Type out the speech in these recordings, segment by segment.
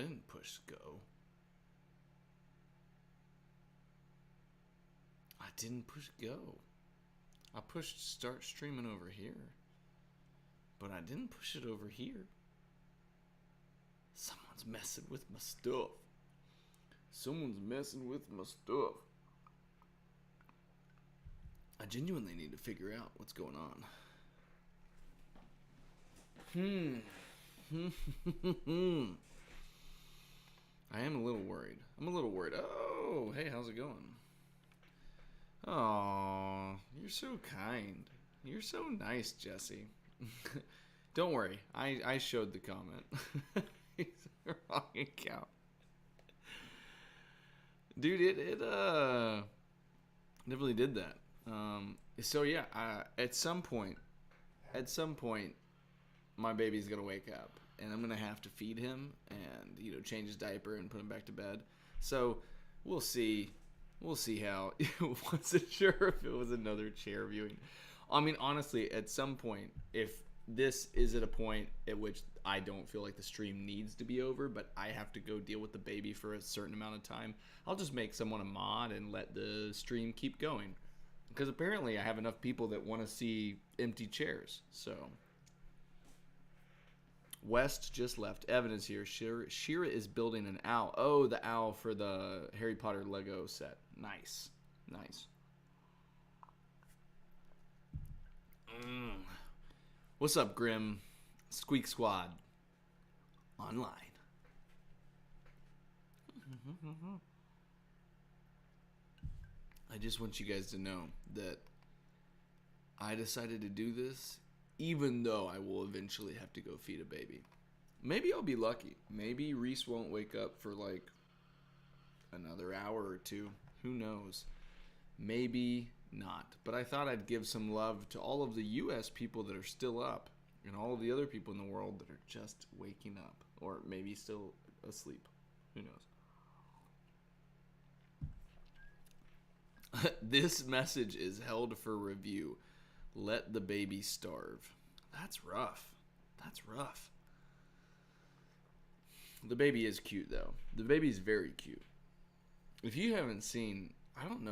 didn't push go. I didn't push go. I pushed start streaming over here. But I didn't push it over here. Someone's messing with my stuff. Someone's messing with my stuff. I genuinely need to figure out what's going on. I am a little worried. Oh, hey, how's it going? Oh, you're so kind. You're so nice, Jesse. Don't worry. I showed the comment. He's the wrong account. Dude, it definitely did that. So yeah, at some point, my baby's gonna wake up, and I'm gonna have to feed him and change his diaper and put him back to bed. So we'll see. We'll see how. Wasn't sure if it was another chair viewing. I mean, honestly, at some point, if this is at a point at which I don't feel like the stream needs to be over, but I have to go deal with the baby for a certain amount of time, I'll just make someone a mod and let the stream keep going. Because apparently I have enough people that want to see empty chairs. So West just left. Evan is here. Shira is building an owl. Oh, the owl for the Harry Potter Lego set. Nice. Nice. What's up, Grim? Squeak Squad. Online. I just want you guys to know that I decided to do this even though I will eventually have to go feed a baby. Maybe I'll be lucky. Maybe Reese won't wake up for like another hour or two. Who knows? Maybe not. But I thought I'd give some love to all of the U.S. people that are still up and all of the other people in the world that are just waking up or maybe still asleep. Who knows? This message is held for review. Let the baby starve. That's rough. That's rough. The baby is cute, though. The baby is very cute. If you haven't seen, I don't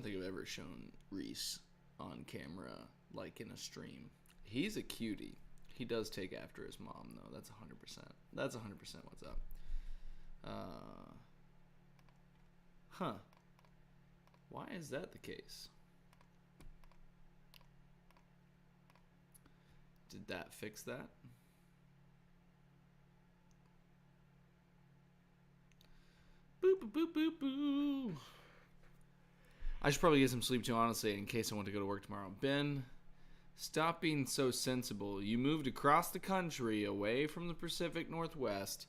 think I've ever shown Reese on camera, like in a stream. He's a cutie. He does take after his mom, though. That's 100%. That's 100% what's up. Why is that the case? Did that fix that? Boop, boop, boop, boop, boo. I should probably get some sleep too, honestly, in case I want to go to work tomorrow. Ben, stop being so sensible. You moved across the country away from the Pacific Northwest.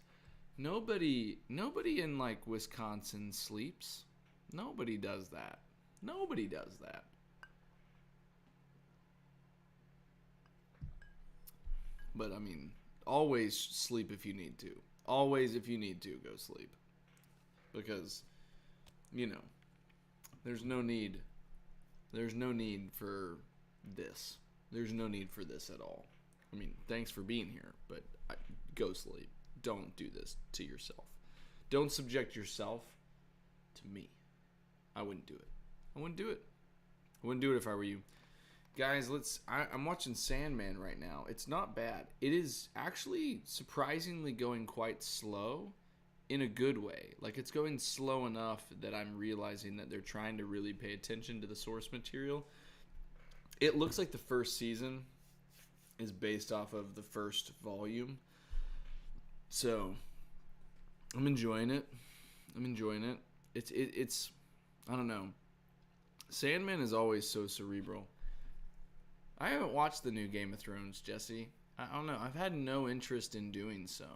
Nobody in like Wisconsin sleeps. Nobody does that. Nobody does that. But I mean, always sleep if you need to. Always, if you need to, go sleep. Because, there's no need. There's no need for this. There's no need for this at all. I mean, thanks for being here, but go sleep. Don't do this to yourself. Don't subject yourself to me. I wouldn't do it. I wouldn't do it. I wouldn't do it if I were you. Guys, I'm watching Sandman right now. It's not bad. It is actually surprisingly going quite slow in a good way. Like, it's going slow enough that I'm realizing that they're trying to really pay attention to the source material. It looks like the first season is based off of the first volume. So, I'm enjoying it. It's I don't know. Sandman is always so cerebral. I haven't watched the new Game of Thrones, Jesse. I don't know. I've had no interest in doing so.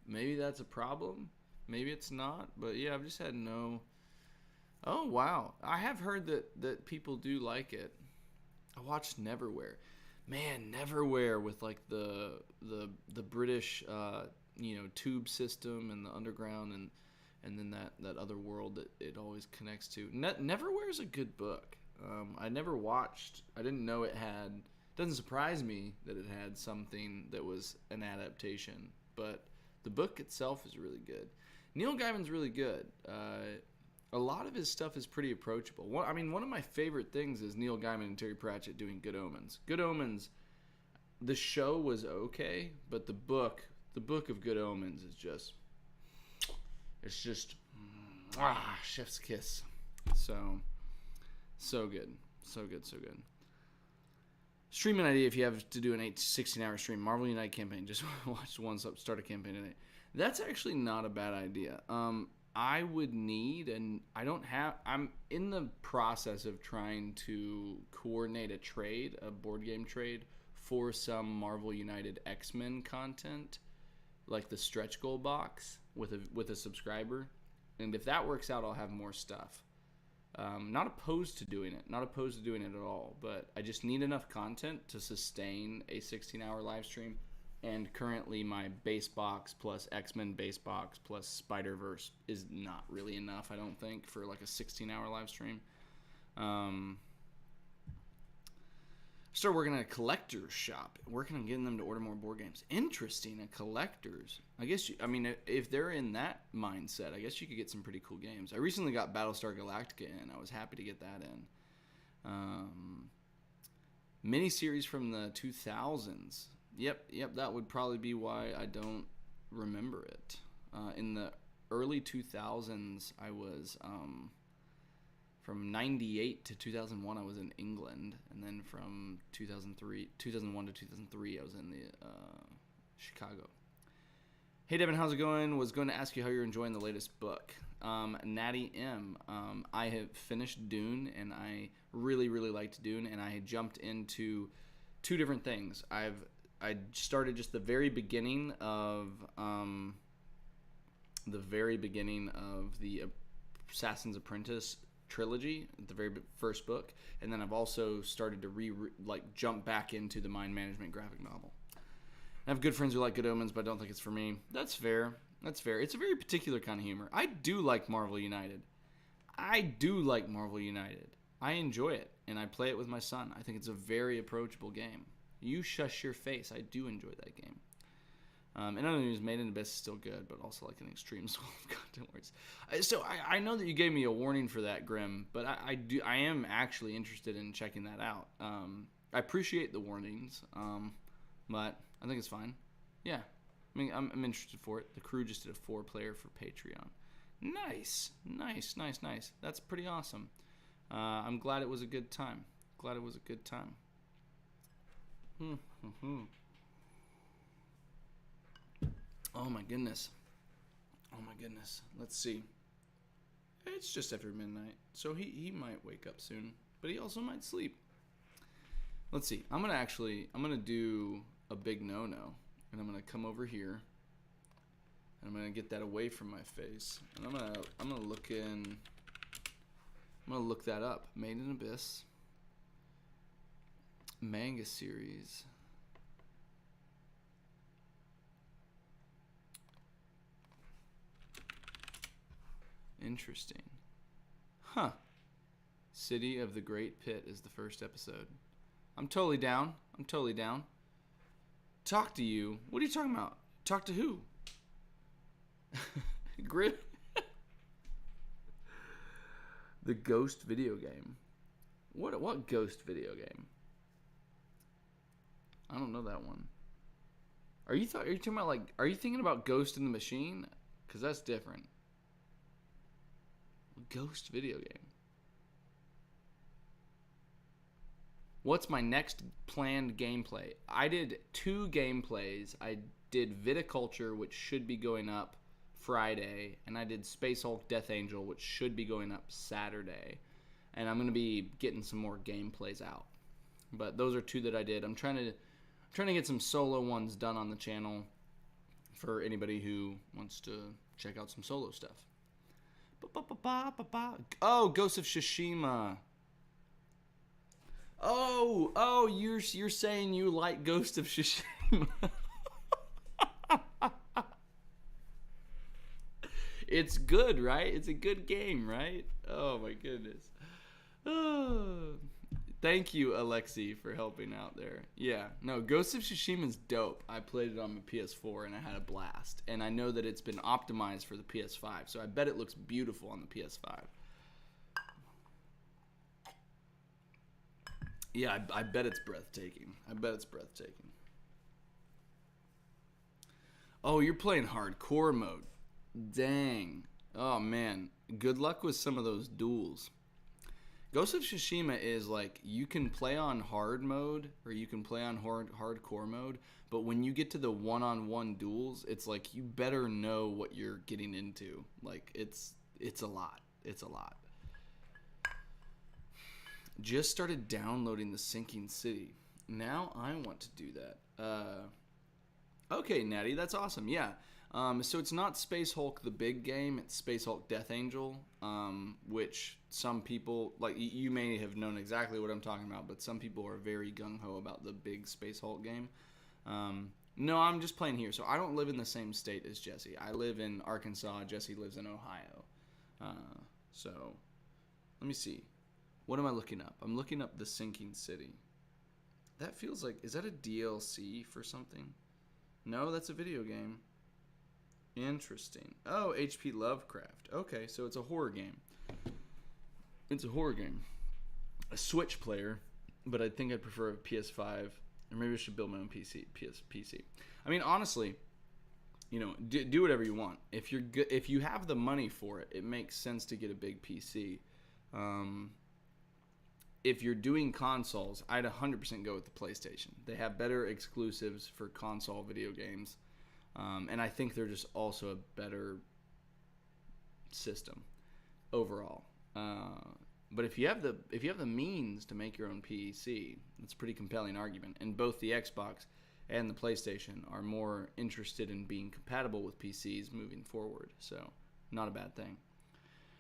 Maybe that's a problem. Maybe it's not. But yeah, I've just had no... Oh, wow. I have heard that people do like it. I watched Neverwhere. Man, Neverwhere with like the British tube system and the underground and then that other world that it always connects to. Neverwhere is a good book. I never watched. I didn't know it had. It doesn't surprise me that it had something that was an adaptation, but The book itself is really good. Neil Gaiman's really good. A lot of his stuff is pretty approachable. One of my favorite things is Neil Gaiman and Terry Pratchett doing Good Omens. Good Omens, the show was okay, but the book of Good Omens is just, chef's kiss. So good. So good. Streaming idea if you have to do an 16-hour stream. Marvel United campaign. Just watch one, start a campaign today. That's actually not a bad idea. I would need, and I'm in the process of trying to coordinate a board game trade for some Marvel United X-Men content, like the stretch goal box with a subscriber. And if that works out, I'll have more stuff. Not opposed to doing it at all, but I just need enough content to sustain a 16-hour live stream. And currently my base box plus X-Men base box plus Spider-Verse is not really enough, I don't think, for like a 16-hour live stream. Started working at a collector's shop, working on getting them to order more board games. Interesting, at collectors. I guess, if they're in that mindset, I guess you could get some pretty cool games. I recently got Battlestar Galactica in. I was happy to get that in. Miniseries from the 2000s. Yep, that would probably be why I don't remember it. In the early 2000s, I was, from 98 to 2001, I was in England. And then from 2001 to 2003, I was in Chicago. Hey, Devin, how's it going? Was going to ask you how you're enjoying the latest book. Natty M. I have finished Dune, and I really, really liked Dune, and I had jumped into two different things. I started just the very beginning of the Assassin's Apprentice trilogy, the very first book, and then I've also started to jump back into the mind management graphic novel. I have good friends who like Good Omens, but I don't think it's for me. That's fair. It's a very particular kind of humor. I do like Marvel United. I enjoy it, and I play it with my son. I think it's a very approachable game. You shush your face. I do enjoy that game. And other news, Made in Abyss is still good, but also like an extreme school of content words. So I know that you gave me a warning for that, Grim, but I am actually interested in checking that out. I appreciate the warnings, but I think it's fine. Yeah, I'm interested for it. The crew just did a 4-player for Patreon. Nice. That's pretty awesome. I'm glad it was a good time. Oh my goodness. Let's see. It's just after midnight, so he might wake up soon, but he also might sleep. Let's see. I'm gonna do a big no-no, and I'm gonna come over here, and I'm gonna get that away from my face, and I'm gonna look that up. Made in Abyss. Manga series. Interesting. Huh. City of the Great Pit is the first episode. I'm totally down. Talk to you? What are you talking about? Talk to who? Grid. The Ghost video game. What Ghost video game? I don't know that one. Are you talking about are you thinking about Ghost in the Machine? Because that's different. Ghost video game. What's my next planned gameplay? I did 2 gameplays. I did Viticulture, which should be going up Friday, and I did Space Hulk Death Angel, which should be going up Saturday. And I'm going to be getting some more gameplays out. But those are 2 that I did. I'm trying to get some solo ones done on the channel for anybody who wants to check out some solo stuff. Oh, Ghost of Tsushima. Oh, you're saying you like Ghost of Tsushima. It's good, right? It's a good game, right? Oh my goodness. Oh. Thank you, Alexi, for helping out there. Yeah, no, Ghost of Tsushima's dope. I played it on my PS4 and I had a blast. And I know that it's been optimized for the PS5, so I bet it looks beautiful on the PS5. Yeah, I bet it's breathtaking. I bet it's breathtaking. Oh, you're playing hardcore mode. Dang. Oh, man. Good luck with some of those duels. Ghost of Tsushima is like, you can play on hard mode or you can play on hardcore mode, but when you get to the one-on-one duels, it's like you better know what you're getting into. Like, it's a lot. It's a lot. Just started downloading The Sinking City. Now I want to do that. Okay, Natty, that's awesome. Yeah. So it's not Space Hulk the big game, it's Space Hulk Death Angel, which some people, like, you may have known exactly what I'm talking about, but some people are very gung-ho about the big Space Hulk game. No, I'm just playing here. So I don't live in the same state as Jesse. I live in Arkansas. Jesse lives in Ohio. So let me see. What am I looking up? I'm looking up The Sinking City. That feels like, is that a DLC for something? No, that's a video game. Interesting. Oh, H.P. Lovecraft. Okay, so it's a horror game. It's a horror game. A Switch player, but I think I'd prefer a PS5, or maybe I should build my own PC. I mean, honestly, you know, do whatever you want. If you're good, if you have the money for it, it makes sense to get a big PC. If you're doing consoles, I'd 100% go with the PlayStation. They have better exclusives for console video games. And I think they're just also a better system overall. But if you have the means to make your own PC, it's a pretty compelling argument. And both the Xbox and the PlayStation are more interested in being compatible with PCs moving forward. So, not a bad thing.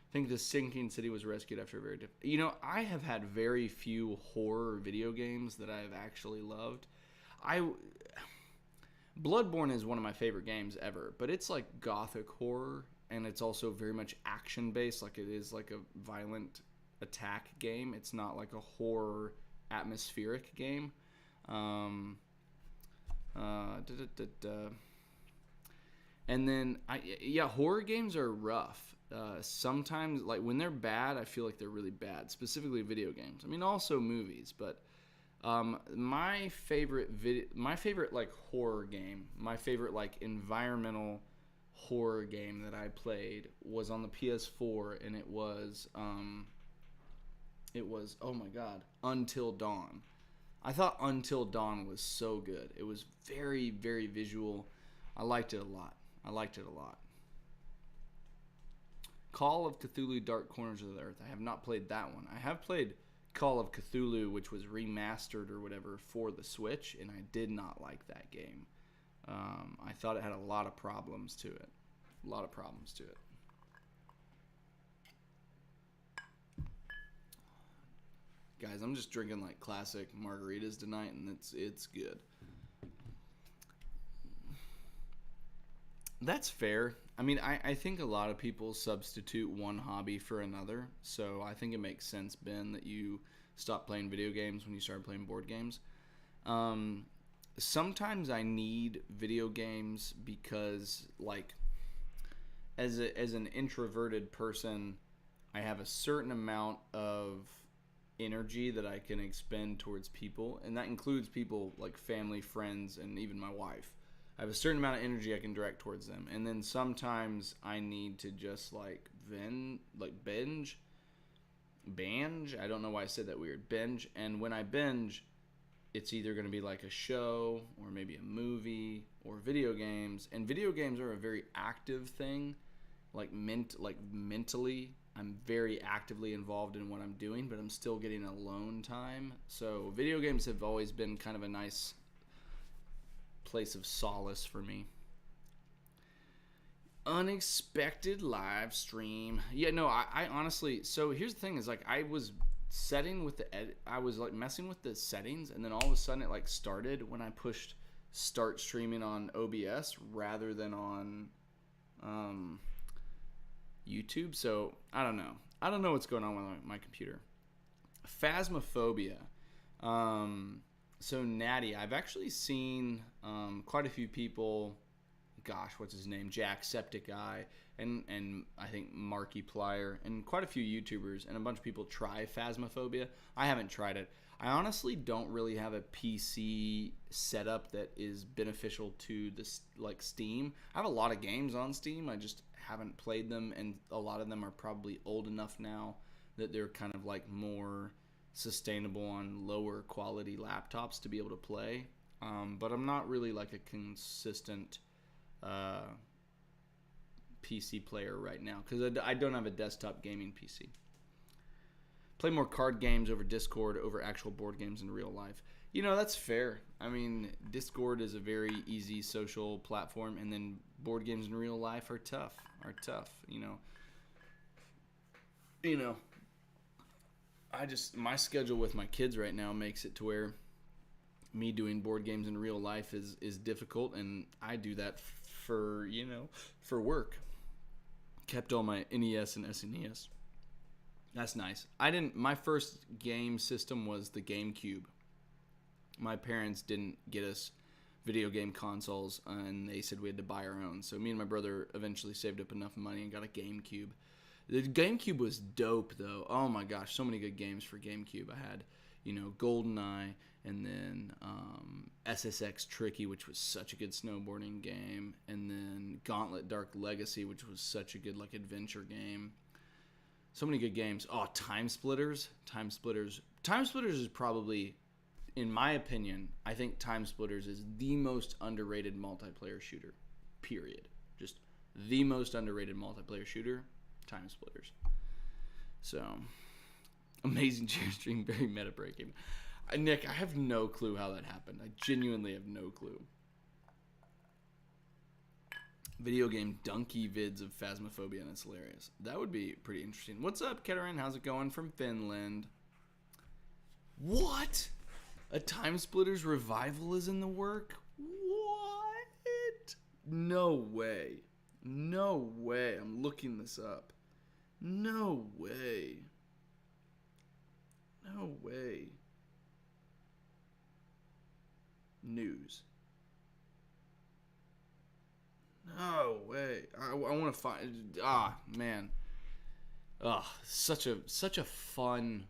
I think The Sinking City was rescued after a very difficult... You know, I have had very few horror video games that I've actually loved. Bloodborne is one of my favorite games ever, but it's like gothic horror, and it's also very much action-based, like it is like a violent attack game. It's not like a horror atmospheric game. And then, horror games are rough. Sometimes, like, when they're bad, I feel like they're really bad, specifically video games. I mean, also movies, but... my favorite like horror game, my favorite like environmental horror game that I played was on the PS4, and it was oh my god, Until Dawn. I thought Until Dawn was so good. It was very, very visual. I liked it a lot. Call of Cthulhu: Dark Corners of the Earth. I have not played that one. I have played Call of Cthulhu, which was remastered or whatever for the Switch, and I did not like that game. I thought it had a lot of problems to it. Guys, I'm just drinking like classic margaritas tonight, and it's good. That's fair. I mean, I think a lot of people substitute one hobby for another, so I think it makes sense, Ben, that you stopped playing video games when you started playing board games. Sometimes I need video games because, like, as an introverted person, I have a certain amount of energy that I can expend towards people, and that includes people like family, friends, and even my wife. I have a certain amount of energy I can direct towards them, and then sometimes I need to just binge. I don't know why I said that weird. Binge, and when I binge, it's either going to be like a show or maybe a movie or video games. And video games are a very active thing, mentally. I'm very actively involved in what I'm doing, but I'm still getting alone time. So video games have always been kind of a nice place of solace for me. Unexpected live stream. Yeah, no, I honestly, so here's the thing is, like, I was setting with I was like messing with the settings, and then all of a sudden it like started when I pushed start streaming on OBS rather than on YouTube. So I don't know what's going on with my computer. Phasmophobia. So Natty, I've actually seen quite a few people. Gosh, what's his name? Jacksepticeye and I think Markiplier and quite a few YouTubers and a bunch of people try Phasmophobia. I haven't tried it. I honestly don't really have a PC setup that is beneficial to this, like Steam. I have a lot of games on Steam. I just haven't played them, and a lot of them are probably old enough now that they're kind of like more sustainable on lower quality laptops to be able to play. But I'm not really like a consistent PC player right now because I don't have a desktop gaming PC. Play more card games over Discord over actual board games in real life. You know, that's fair. I mean, Discord is a very easy social platform, and then board games in real life are tough. You know, my schedule with my kids right now makes it to where me doing board games in real life is difficult, and I do that for work. Kept all my NES and SNES. That's nice. My first game system was the GameCube. My parents didn't get us video game consoles, and they said we had to buy our own. So me and my brother eventually saved up enough money and got a GameCube. The GameCube was dope, though. Oh my gosh, so many good games for GameCube. I had, GoldenEye, and then SSX Tricky, which was such a good snowboarding game, and then Gauntlet Dark Legacy, which was such a good adventure game. So many good games. Oh, Time Splitters. Time Splitters is probably, in my opinion, I think Time Splitters is the most underrated multiplayer shooter. Period. Just the most underrated multiplayer shooter. Time Splitters. So, amazing chair stream, very meta breaking. Nick, I have no clue how that happened. I genuinely have no clue. Video game donkey vids of Phasmophobia, and it's hilarious. That would be pretty interesting. What's up, Keterin? How's it going from Finland? What? A Time Splitters revival is in the work? What? No way. No way. I'm looking this up. No way. No way. News. No way. I want to find. Man. Such a fun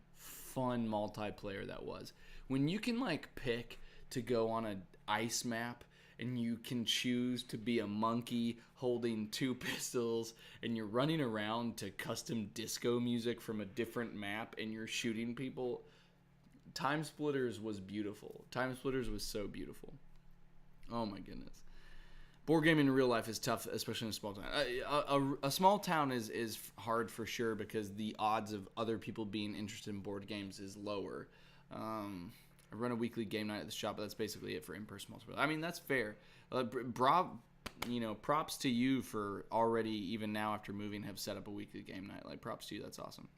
multiplayer that was. When you can pick to go on an ice map, and you can choose to be a monkey holding two pistols, and you're running around to custom disco music from a different map, and you're shooting people. Time Splitters was beautiful. Time Splitters was so beautiful. Oh my goodness. Board gaming in real life is tough, especially in a small town. A small town is hard for sure because the odds of other people being interested in board games is lower. I run a weekly game night at the shop, but that's basically it for in-person multiplayer. I mean, that's fair. Props to you for already, even now after moving, have set up a weekly game night. Props to you. That's awesome.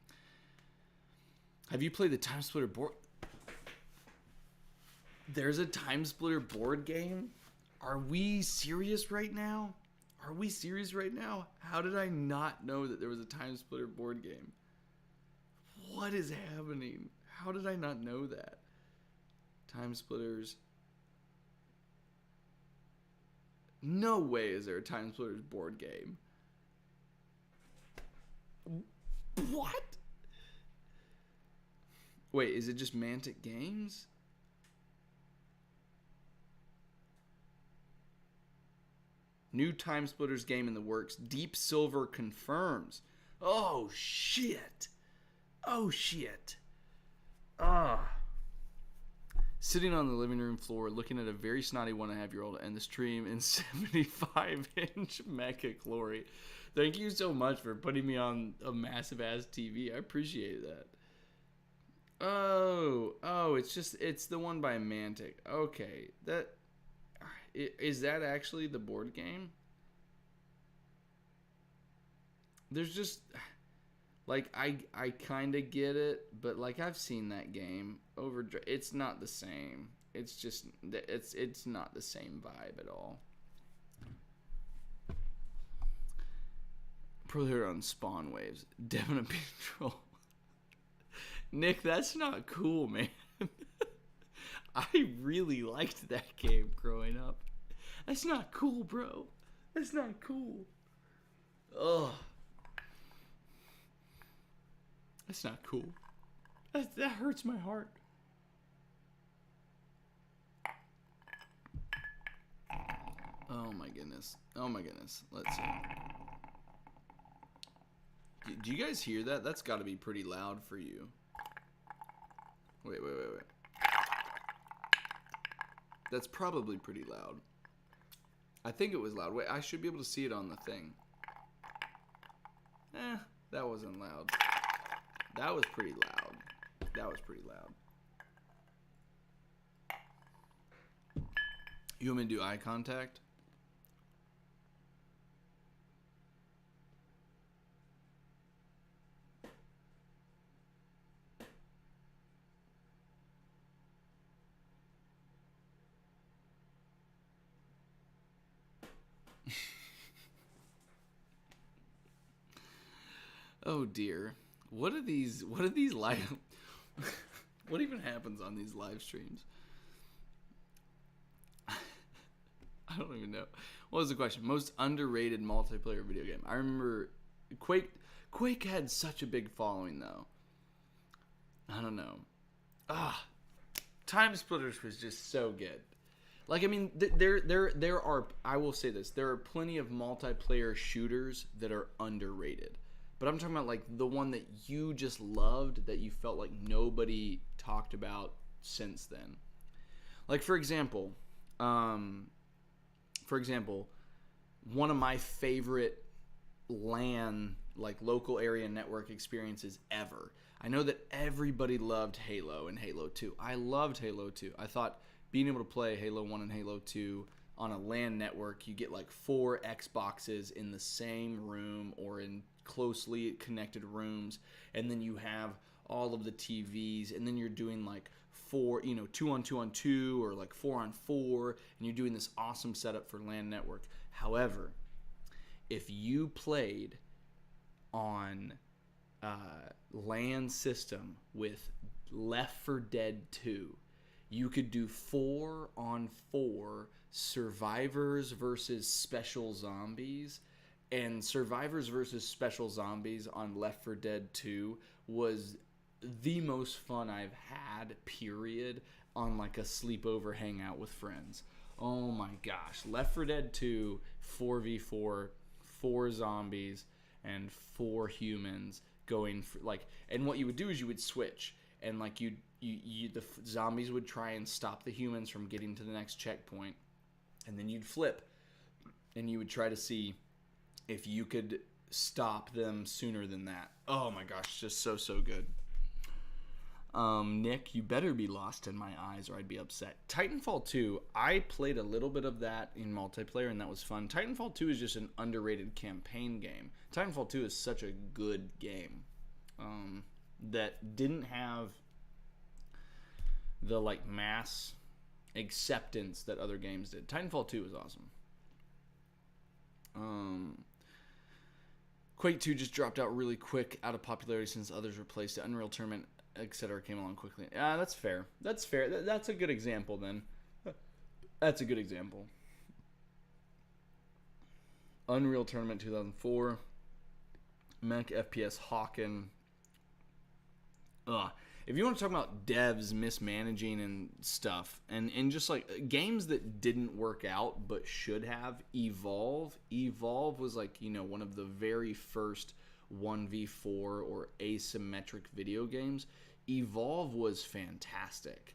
Have you played the Time Splitter board? There's a Time Splitter board game? Are we serious right now? How did I not know that there was a Time Splitter board game? What is happening? How did I not know that? Time Splitters. No way is there a Time Splitters board game. What? Wait, is it just Mantic Games? New Time Splitters game in the works. Deep Silver confirms. Oh, shit. Sitting on the living room floor, looking at a very snotty 1.5-year-old and the stream in 75-inch Mecha Glory. Thank you so much for putting me on a massive-ass TV. I appreciate that. Oh, it's the one by Mantic. Okay, is that actually the board game? There's just... I kind of get it, but I've seen that game over. It's not the same. It's just it's not the same vibe at all. Probably heard on Spawn Waves. Devin a troll. Nick, that's not cool, man. I really liked that game growing up. That's not cool, bro. That's not cool. Ugh. That's not cool. That hurts my heart. Oh my goodness. Oh my goodness. Let's see. Do you guys hear that? That's got to be pretty loud for you. Wait. That's probably pretty loud. I think it was loud. Wait, I should be able to see it on the thing. That wasn't loud. That was pretty loud. That was pretty loud. You want me to do eye contact? Oh dear. What are these live what even happens on these live streams? I don't even know. What was the question? Most underrated multiplayer video game. I remember Quake had such a big following though. I don't know. Time Splitters was just so good. Like, I mean, there are, I will say this, there are plenty of multiplayer shooters that are underrated. But I'm talking about, like, the one that you just loved, that you felt like nobody talked about since then. Like, for example, one of my favorite LAN, like, local area network experiences ever. I know that everybody loved Halo and Halo 2. I loved Halo 2. I thought being able to play Halo 1 and Halo 2 on a LAN network, you get like 4 Xboxes in the same room or in closely connected rooms, and then you have all of the TVs, and then you're doing like 2 on 2 on 2 or like 4 on 4, and you're doing this awesome setup for LAN network. However, if you played on LAN system with Left 4 Dead 2, you could do 4 on 4 survivors versus special zombies. And survivors versus special zombies on Left 4 Dead 2 was the most fun I've had, period, on like a sleepover hangout with friends. Oh my gosh. Left 4 Dead 2, 4v4, 4 zombies, and 4 humans going for, like, and what you would do is you would switch, and like the zombies would try and stop the humans from getting to the next checkpoint, and then you'd flip, and you would try to see if you could stop them sooner than that. Oh my gosh, just so good. Nick, you better be lost in my eyes or I'd be upset. Titanfall 2, I played a little bit of that in multiplayer and that was fun. Titanfall 2 is just an underrated campaign game. Titanfall 2 is such a good game that didn't have the like mass acceptance that other games did. Titanfall 2 is awesome. Quake 2 just dropped out really quick, out of popularity since others replaced it. Unreal Tournament, etc. came along quickly. That's fair. That's fair. That's a good example then. That's a good example. Unreal Tournament 2004. Mech FPS Hawken. If you want to talk about devs mismanaging and stuff, and just like games that didn't work out but should have, Evolve was like, you know, one of the very first 1v4 or asymmetric video games. Evolve was fantastic,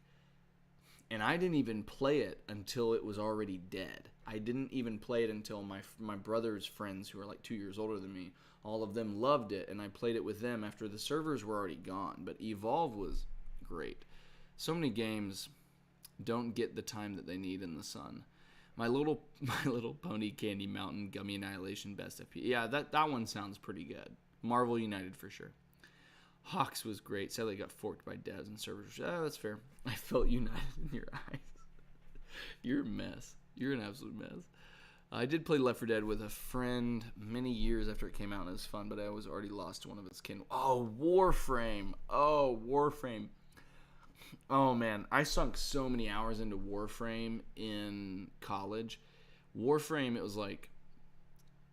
and I didn't even play it until it was already dead. I didn't even play it until my brother's friends, who are like 2 years older than me, all of them loved it, and I played it with them after the servers were already gone. But Evolve was great. So many games don't get the time that they need in the sun. My Little Pony Candy Mountain Gummy Annihilation Best FP. Yeah, that one sounds pretty good. Marvel United for sure. Hawks was great. Sadly, got forked by devs and servers. That's fair. I felt united in your eyes. You're a mess. You're an absolute mess. I did play Left 4 Dead with a friend many years after it came out, and it was fun, but I was already lost to one of its kin. Oh, Warframe. Oh man, I sunk so many hours into Warframe in college. Warframe, it was like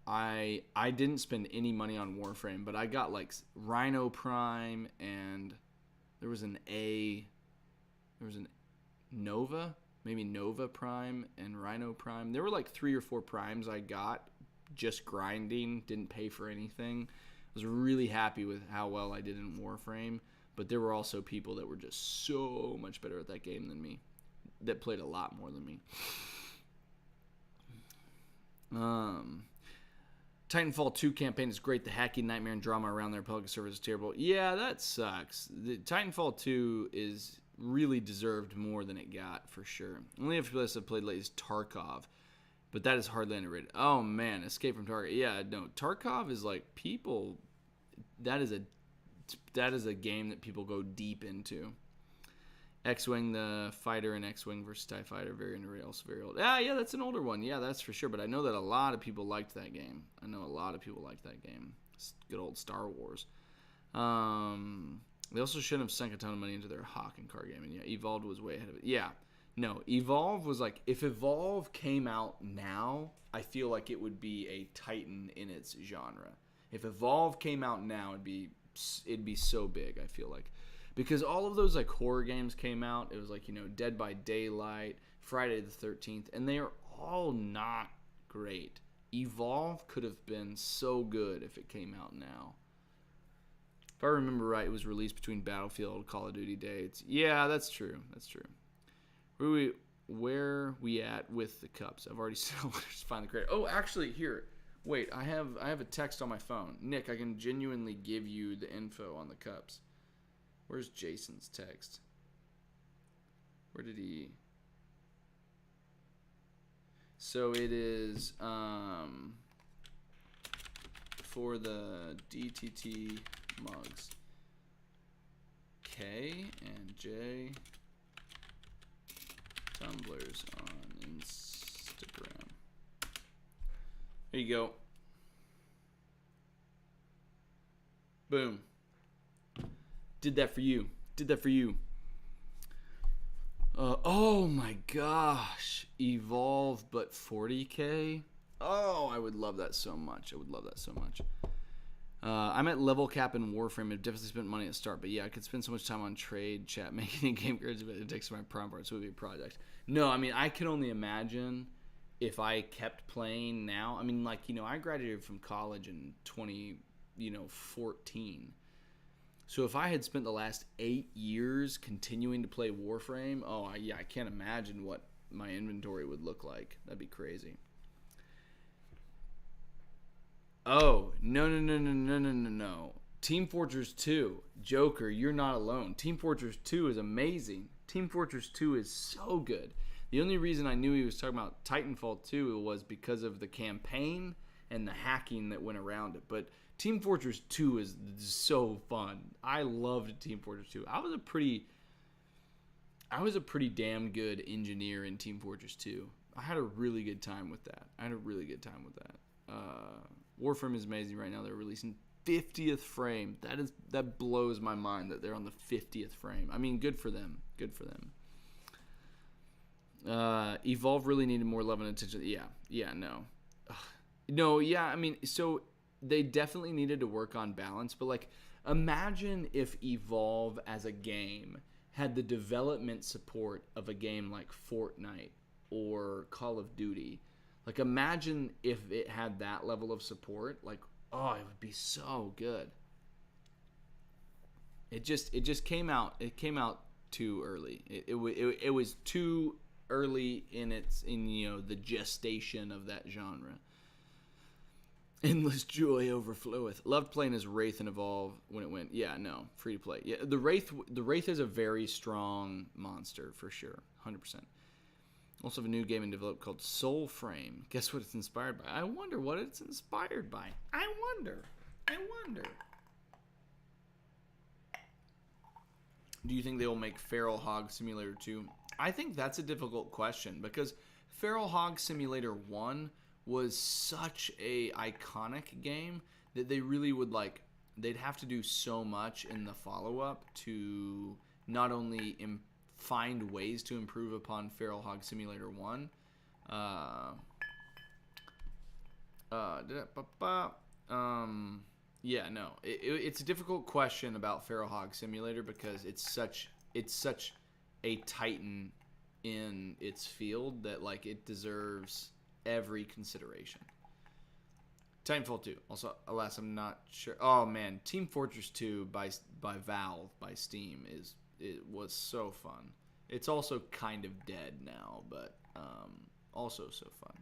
I didn't spend any money on Warframe, but I got like Rhino Prime, and there was an Nova, maybe Nova Prime and Rhino Prime. There were like 3 or 4 primes I got just grinding, didn't pay for anything. I was really happy with how well I did in Warframe, but there were also people that were just so much better at that game than me, that played a lot more than me. Titanfall 2 campaign is great. The hacking, nightmare, and drama around their public service is terrible. Yeah, that sucks. The Titanfall 2 is really deserved more than it got, for sure. Only a few of us have played lately is Tarkov, but that is hardly underrated. Oh man, Escape from Tarkov. Yeah, no, Tarkov is like people. That is a game that people go deep into. X-Wing, the fighter, and X-Wing versus TIE Fighter, very underrated, also very old. Yeah, that's an older one. Yeah, that's for sure. But I know that a lot of people liked that game. It's good old Star Wars. They also shouldn't have sunk a ton of money into their Hawk and card game. And yeah, Evolved was way ahead of it. Yeah, no, Evolve was like, if Evolve came out now, I feel like it would be a titan in its genre. If Evolve came out now, it'd be so big, I feel like. Because all of those like horror games came out. It was like, Dead by Daylight, Friday the 13th, and they are all not great. Evolve could have been so good if it came out now. If I remember right, it was released between Battlefield, Call of Duty dates. Yeah, that's true. Where we at with the cups? I've already said let's find the creator. Oh, actually, here. Wait, I have a text on my phone. Nick, I can genuinely give you the info on the cups. Where's Jason's text? Where did he... So it is for the DTT mugs. K and J tumblers on Instagram. There you go. Boom. Did that for you. Oh my gosh. Evolve, but 40K? Oh, I would love that so much. I'm at level cap in Warframe. I've definitely spent money at the start, but yeah, I could spend so much time on trade, chat, making game cards, but it takes my prime parts, so it would be a project. No, I mean, I can only imagine if I kept playing now. I mean, like, I graduated from college in 2014. So if I had spent the last 8 years continuing to play Warframe, I can't imagine what my inventory would look like. That'd be crazy. Oh, no. Team Fortress 2. Joker, you're not alone. Team Fortress 2 is amazing. Team Fortress 2 is so good. The only reason I knew he was talking about Titanfall 2 was because of the campaign and the hacking that went around it. But Team Fortress 2 is so fun. I loved Team Fortress 2. I was a pretty damn good engineer in Team Fortress 2. I had a really good time with that. Warframe is amazing right now. They're releasing 50th frame. That blows my mind that they're on the 50th frame. I mean, good for them. Evolve really needed more love and attention. No. No, yeah, I mean, so they definitely needed to work on balance, but like, imagine if Evolve as a game had the development support of a game like Fortnite or Call of Duty. Like, imagine if it had that level of support. Like, it would be so good. It just came out. It came out too early. It was too early in the gestation of that genre. Endless joy overfloweth. Loved playing as Wraith and Evolve when it went. Yeah, no, free to play. Yeah, the Wraith is a very strong monster for sure, 100%. Also have a new game in development called Soul Frame. Guess what it's inspired by? I wonder what it's inspired by. I wonder. Do you think they will make Feral Hog Simulator 2? I think that's a difficult question because Feral Hog Simulator 1 was such a iconic game that they really would they'd have to do so much in the follow-up to not only find ways to improve upon Feral Hog Simulator 1. Yeah, no. It's a difficult question about Feral Hog Simulator because it's such a titan in its field that like it deserves every consideration. Titanfall 2. Also, alas, I'm not sure. Oh man, Team Fortress 2 by Valve by Steam was so fun. It's also kind of dead now, but also so fun.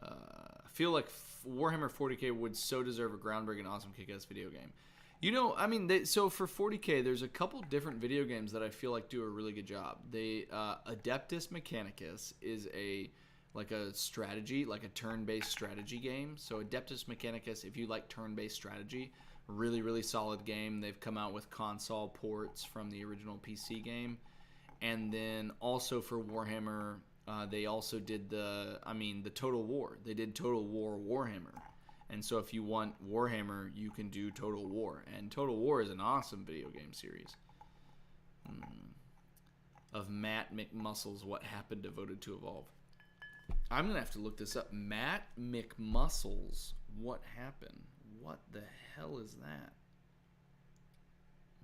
I feel like Warhammer 40k would so deserve a groundbreaking, awesome, kick-ass video game. You know, I mean, so for 40k, there's a couple different video games that I feel like do a really good job. Adeptus Mechanicus is a strategy, like a turn-based strategy game. So Adeptus Mechanicus, if you like turn-based strategy, really, really solid game. They've come out with console ports from the original PC game. And then also for Warhammer, they also did the Total War. They did Total War Warhammer. And so if you want Warhammer, you can do Total War. And Total War is an awesome video game series. Of Matt McMuscles, What Happened, devoted to Evolve. I'm going to have to look this up. Matt McMuscles, What Happened? What the hell is that?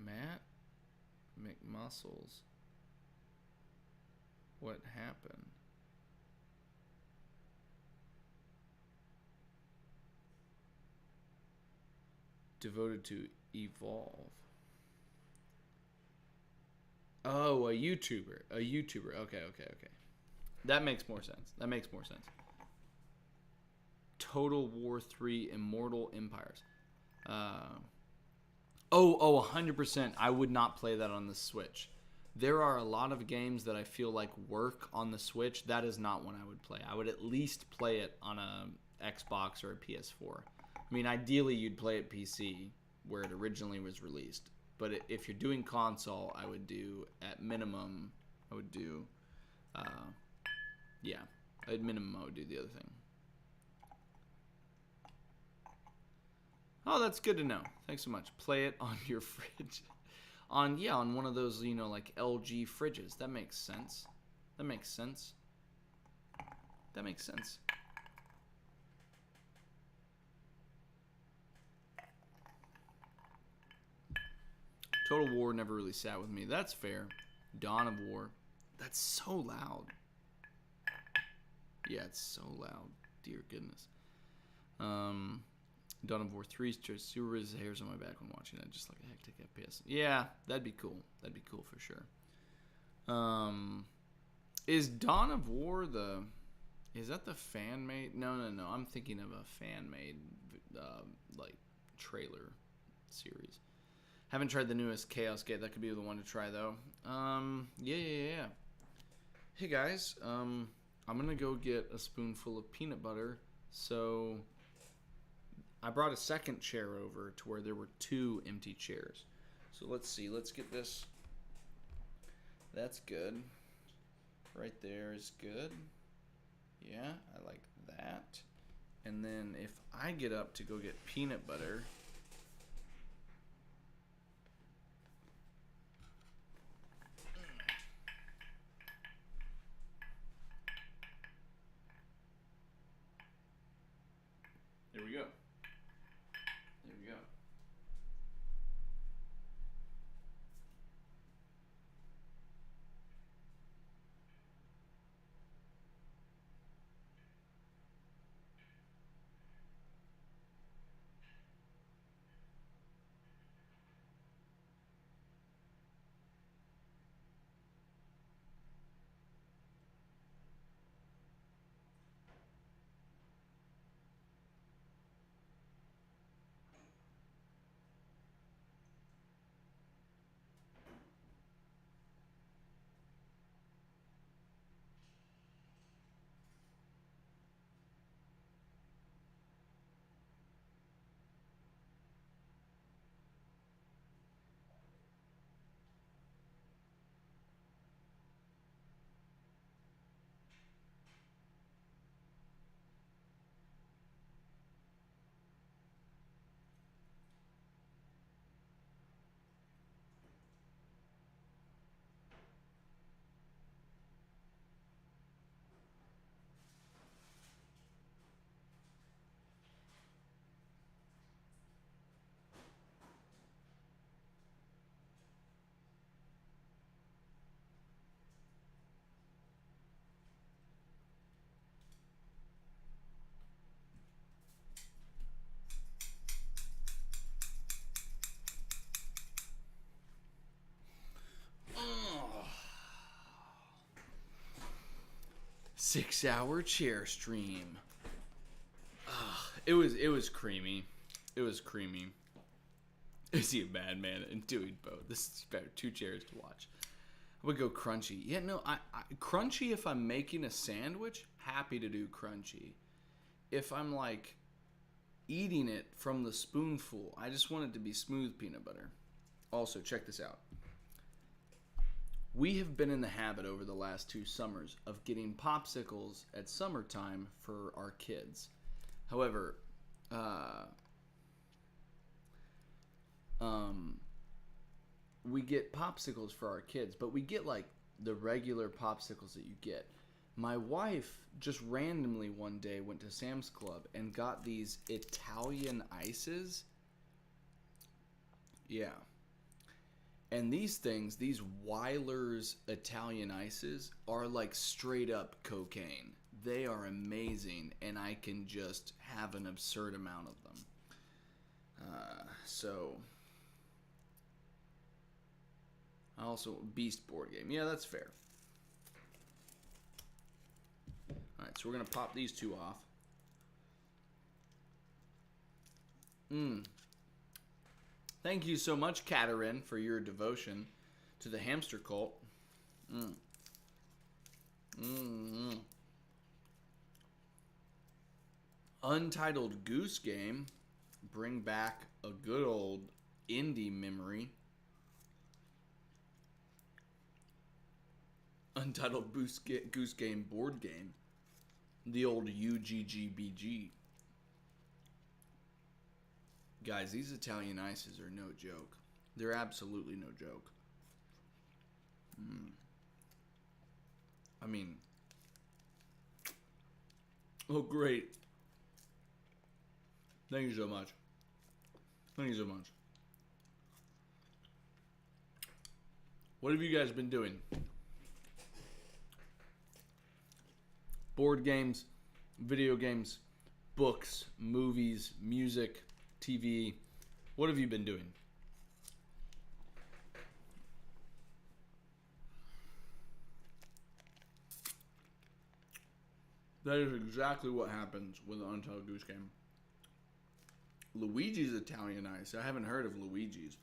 Matt McMuscles, What Happened? Devoted to Evolve. Oh, a YouTuber. Okay. That makes more sense. Total War 3 Immortal Empires. 100%. I would not play that on the Switch. There are a lot of games that I feel like work on the Switch. That is not one I would play. I would at least play it on a Xbox or a PS4. I mean, ideally you'd play it PC where it originally was released. But if you're doing console, I would do, at minimum, at minimum I would do the other thing. Oh, that's good to know. Thanks so much. Play it on your fridge. On one of those, like LG fridges. That makes sense. Total War never really sat with me. That's fair. Dawn of War. That's so loud. Yeah, it's so loud. Dear goodness. Dawn of War 3 just super raised hairs on my back when watching that, just like a hectic FPS. Yeah, that'd be cool. That'd be cool for sure. Is Dawn of War is that the fan made? No. I'm thinking of a fan made trailer series. Haven't tried the newest Chaos Gate. That could be the one to try though. Yeah. Hey guys, I'm gonna go get a spoonful of peanut butter. So I brought a second chair over to where there were 2 empty chairs. So let's see. Let's get this. That's good. Right there is good. Yeah, I like that. And then if I get up to go get peanut butter. There we go. 6-hour chair stream. It was creamy. It was creamy. Is he a madman and doing both? This is better. 2 chairs to watch. I would go crunchy. Yeah, no, I crunchy if I'm making a sandwich. Happy to do crunchy. If I'm like eating it from the spoonful, I just want it to be smooth peanut butter. Also, check this out. We have been in the habit over the last 2 summers of getting popsicles at summertime for our kids. However, we get popsicles for our kids, but we get like the regular popsicles that you get. My wife just randomly one day went to Sam's Club and got these Italian ices. Yeah. And these things, these Weiler's Italian ices, are like straight up cocaine. They are amazing, and I can just have an absurd amount of them. Also, Beast board game. Yeah, that's fair. Alright, so we're going to pop these 2 off. Thank you so much, Katarin, for your devotion to the hamster cult. Untitled Goose Game. Bring back a good old indie memory. Untitled Goose Game board game. The old UGGBG. Guys, these Italian ices are no joke. They're absolutely no joke. I mean, oh great. Thank you so much. Thank you so much. What have you guys been doing? Board games, video games, books, movies, music, TV. What have you been doing? That is exactly what happens with an Untitled Goose Game. Luigi's Italian Ice. I haven't heard of Luigi's.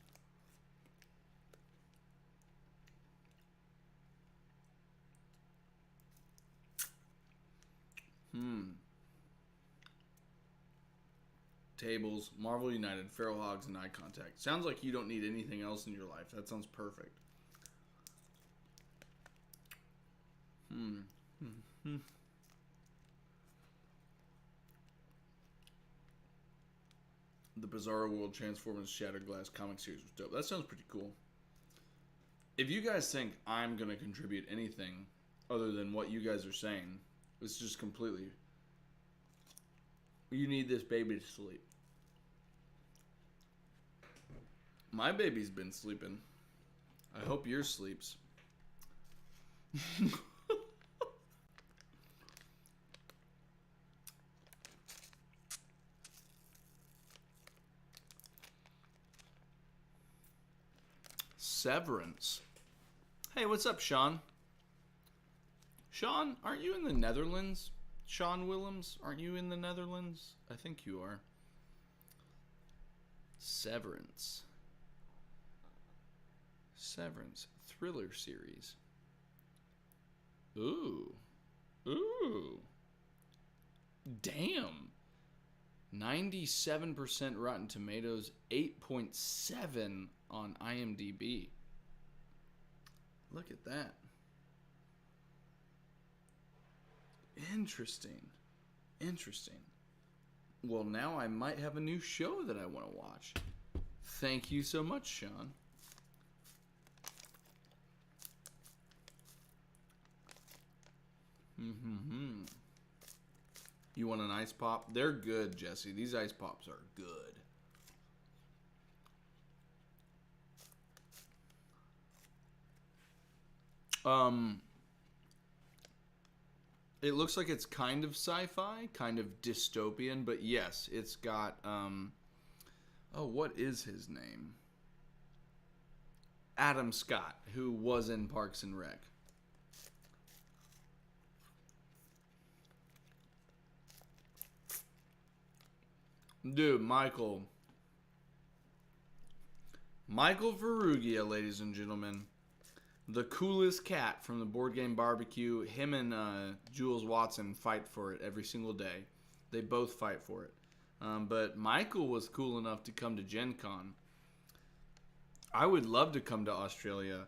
Tables, Marvel United, Feral Hogs, and Eye Contact. Sounds like you don't need anything else in your life. That sounds perfect. The Bizarro World Transformers Shattered Glass comic series was dope. That sounds pretty cool. If you guys think I'm going to contribute anything other than what you guys are saying, it's just completely... You need this baby to sleep. My baby's been sleeping. I hope yours sleeps. Severance. Hey, what's up, Sean? Sean, aren't you in the Netherlands? Sean Willems, aren't you in the Netherlands? I think you are. Severance. Severance. Thriller series. Ooh. Ooh. Damn. 97% Rotten Tomatoes, 8.7 on IMDb. Look at that. Interesting. Interesting. Well, now I might have a new show that I want to watch. Thank you so much, Sean. You want an ice pop? They're good, Jesse. These ice pops are good. It looks like it's kind of sci-fi, kind of dystopian, but yes, it's got, oh, what is his name? Adam Scott, who was in Parks and Rec. Dude, Michael Ferrugia, ladies and gentlemen. The coolest cat from the Board Game Barbecue. Him and Jules Watson fight for it every single day. They both fight for it. But Michael was cool enough to come to Gen Con. I would love to come to Australia.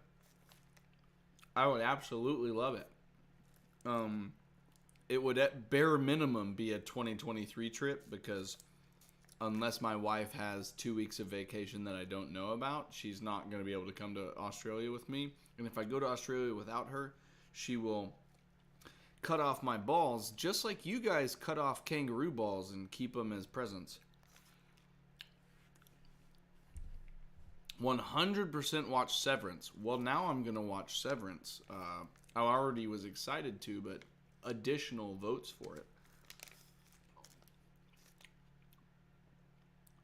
I would absolutely love it. It would at bare minimum be a 2023 trip because unless my wife has 2 weeks of vacation that I don't know about, she's not going to be able to come to Australia with me. And if I go to Australia without her, she will cut off my balls just like you guys cut off kangaroo balls and keep them as presents. 100% watch Severance. Well, now I'm going to watch Severance. I already was excited to, but additional votes for it.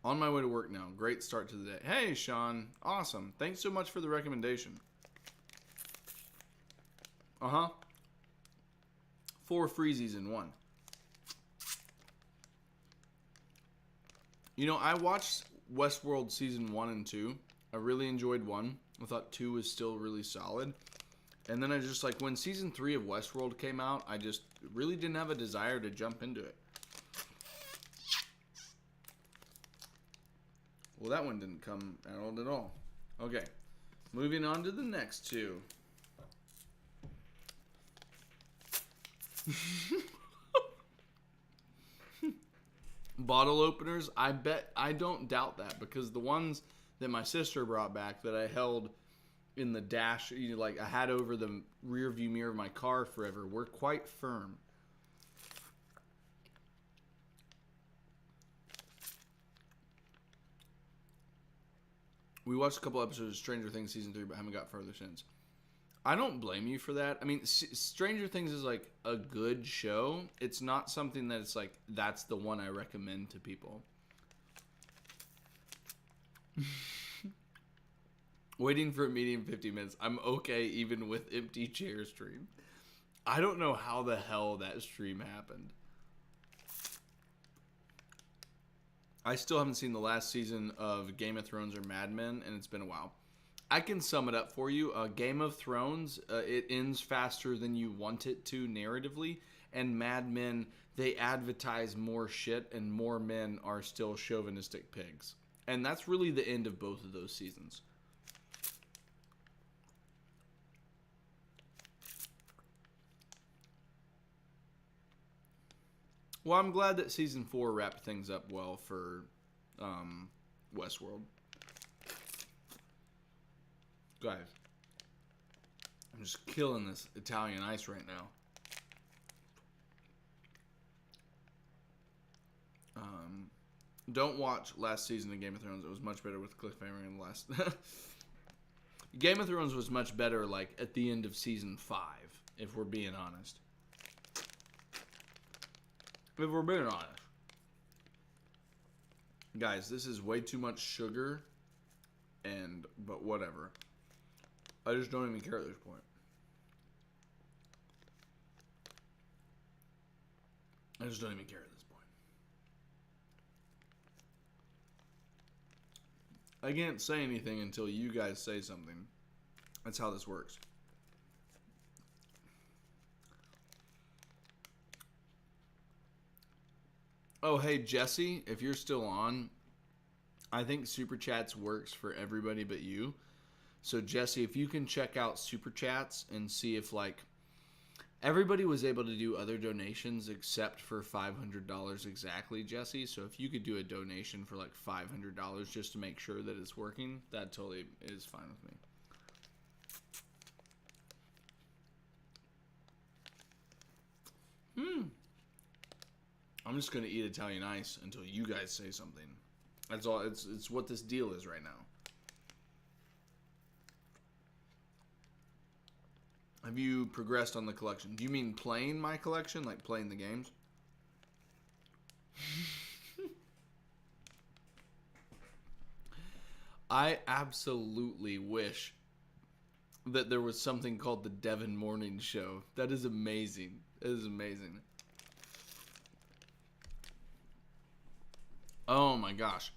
On my way to work now. Great start to the day. Hey, Sean. Awesome. Thanks so much for the recommendation. 4 freezies in one. You know, I watched Westworld Season 1 and 2. I really enjoyed 1. I thought 2 was still really solid. And then I just, like, when Season 3 of Westworld came out, I just really didn't have a desire to jump into it. Well, that one didn't come out at all. Okay. Moving on to the next two. Bottle openers, I don't doubt that because the ones that my sister brought back that I held in the dash, like I had over the rear view mirror of my car forever, were quite firm. We watched a couple episodes of Stranger Things Season 3, but haven't got further since. I don't blame you for that. I mean, Stranger Things is like a good show. It's not something that it's like, that's the one I recommend to people. Waiting for a meeting 50 minutes. I'm okay even with empty chair stream. I don't know how the hell that stream happened. I still haven't seen the last season of Game of Thrones or Mad Men, and it's been a while. I can sum it up for you. Game of Thrones, it ends faster than you want it to narratively. And Mad Men, they advertise more shit and more men are still chauvinistic pigs. And that's really the end of both of those seasons. Well, I'm glad that Season 4 wrapped things up well for Westworld. Guys, I'm just killing this Italian ice right now. Don't watch last season of Game of Thrones. It was much better with cliffhanger in the last. Game of Thrones was much better, like at the end of season 5, if we're being honest. If we're being honest. Guys, this is way too much sugar, but whatever. I just don't even care at this point. I just don't even care at this point. I can't say anything until you guys say something. That's how this works. Oh, hey, Jesse, if you're still on, I think Super Chats works for everybody but you. So, Jesse, if you can check out Super Chats and see if, like, everybody was able to do other donations except for $500 exactly, Jesse. So, if you could do a donation for, like, $500 just to make sure that it's working, that totally is fine with me. I'm just going to eat Italian ice until you guys say something. That's all. It's what this deal is right now. Have you progressed on the collection? Do you mean playing my collection? Like playing the games? I absolutely wish that there was something called the Devon Morning Show. That is amazing. It is amazing. Oh my gosh.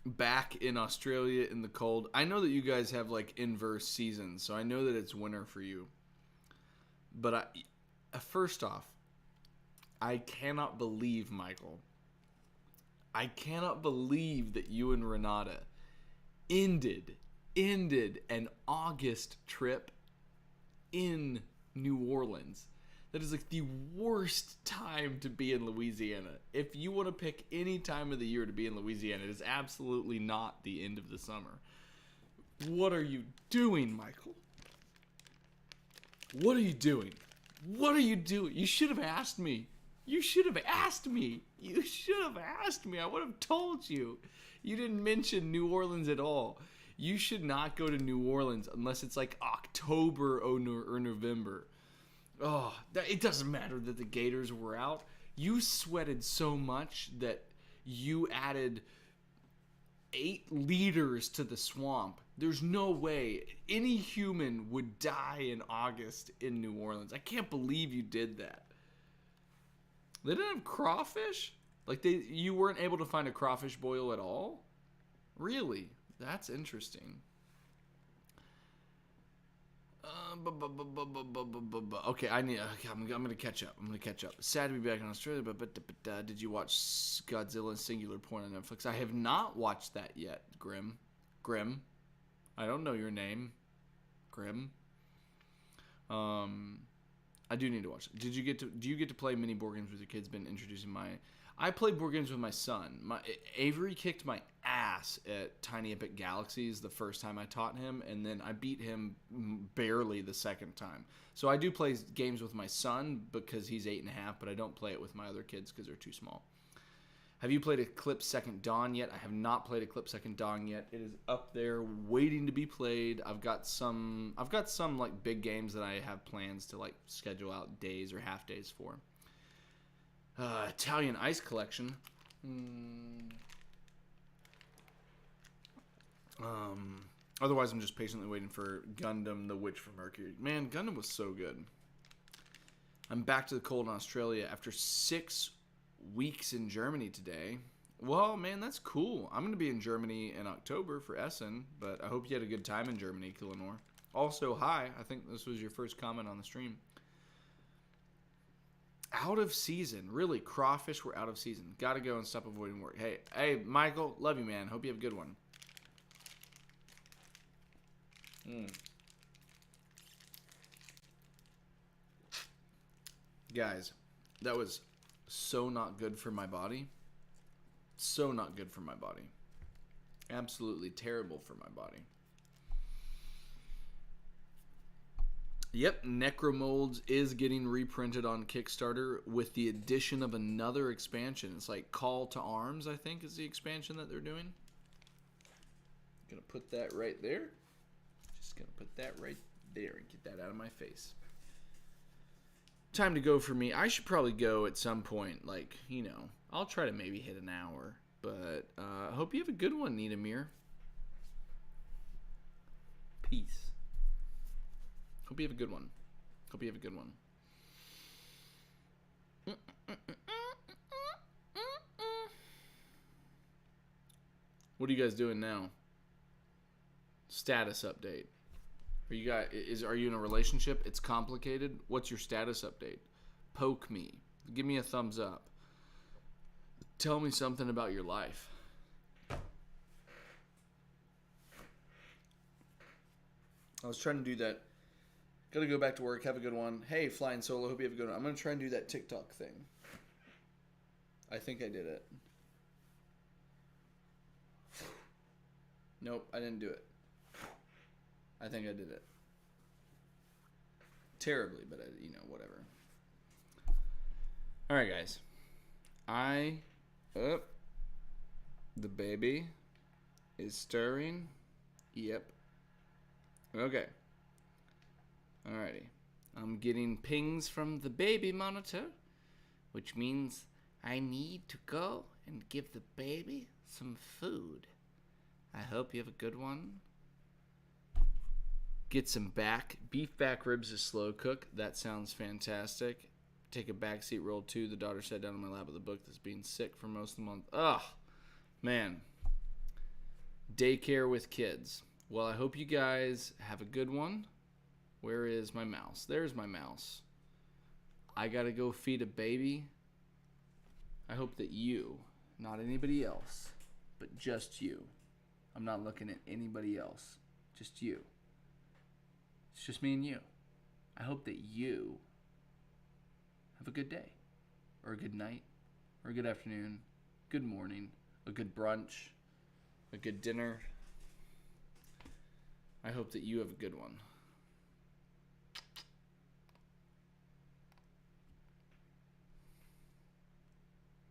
Back in Australia in the cold. I know that you guys have like inverse seasons, so I know that it's winter for you. But first off, I cannot believe, Michael. I cannot believe that you and Renata ended an August trip in New Orleans. That is like the worst time to be in Louisiana. If you want to pick any time of the year to be in Louisiana, it is absolutely not the end of the summer. What are you doing, Michael? What are you doing? What are you doing? You should have asked me. You should have asked me. You should have asked me. I would have told you. You didn't mention New Orleans at all. You should not go to New Orleans unless it's like October or November. Oh, it doesn't matter that the Gators were out. You sweated so much that you added 8 liters to the swamp. There's no way any human would die in August in New Orleans. I can't believe you did that. They didn't have crawfish? Like you weren't able to find a crawfish boil at all? Really? That's interesting. Okay, I'm gonna catch up. Sad to be back in Australia, but did you watch Godzilla Singular Point on Netflix? I have not watched that yet, Grim. I don't know your name, Grim. I do need to watch it. Do you get to play mini board games with your kids? Been introducing I played board games with my son. Avery kicked my ass at Tiny Epic Galaxies the first time I taught him, and then I beat him barely the second time. So I do play games with my son because he's 8.5, but I don't play it with my other kids because they're too small. Have you played Eclipse Second Dawn yet? I have not played Eclipse Second Dawn yet. It is up there waiting to be played. I've got some like big games that I have plans to like schedule out days or half days for. Italian Ice Collection. Otherwise, I'm just patiently waiting for Gundam: The Witch from Mercury. Man, Gundam was so good. I'm back to the cold in Australia after 6 weeks in Germany today. Well, man, that's cool. I'm going to be in Germany in October for Essen, but I hope you had a good time in Germany, Killenor. Also, hi. I think this was your first comment on the stream. Out of season. Really, crawfish were out of season. Gotta go and stop avoiding work. Hey, Michael, love you, man. Hope you have a good one. Guys, that was so not good for my body. So not good for my body. Absolutely terrible for my body. Yep, Necromolds is getting reprinted on Kickstarter with the addition of another expansion. It's like Call to Arms, I think, is the expansion that they're doing. Gonna put that right there. Just gonna put that right there and get that out of my face. Time to go for me. I should probably go at some point. Like, you know, I'll try to maybe hit an hour. But I hope you have a good one, Nidamir. Peace. Hope you have a good one. What are you guys doing now? Status update. Are you in a relationship? It's complicated. What's your status update? Poke me. Give me a thumbs up. Tell me something about your life. I was trying to do that. Gotta go back to work. Have a good one. Hey, Flying Solo. Hope you have a good one. I'm gonna try and do that TikTok thing. I think I did it. Nope, I didn't do it. I think I did it. Terribly, but whatever. Alright, guys. The baby is stirring. Yep. Okay. Alrighty. I'm getting pings from the baby monitor, which means I need to go and give the baby some food. I hope you have a good one. Get some beef back ribs is slow cook. That sounds fantastic. take a backseat role too. The daughter sat down on my lap with a book that's been sick for most of the month. Ugh, man. Daycare with kids. Well, I hope you guys have a good one. Where is my mouse? There's my mouse. I gotta go feed a baby. I hope that you, not anybody else, but just you. I'm not looking at anybody else. Just you. It's just me and you. I hope that you have a good day, or a good night, or a good afternoon, good morning, a good brunch, a good dinner. I hope that you have a good one.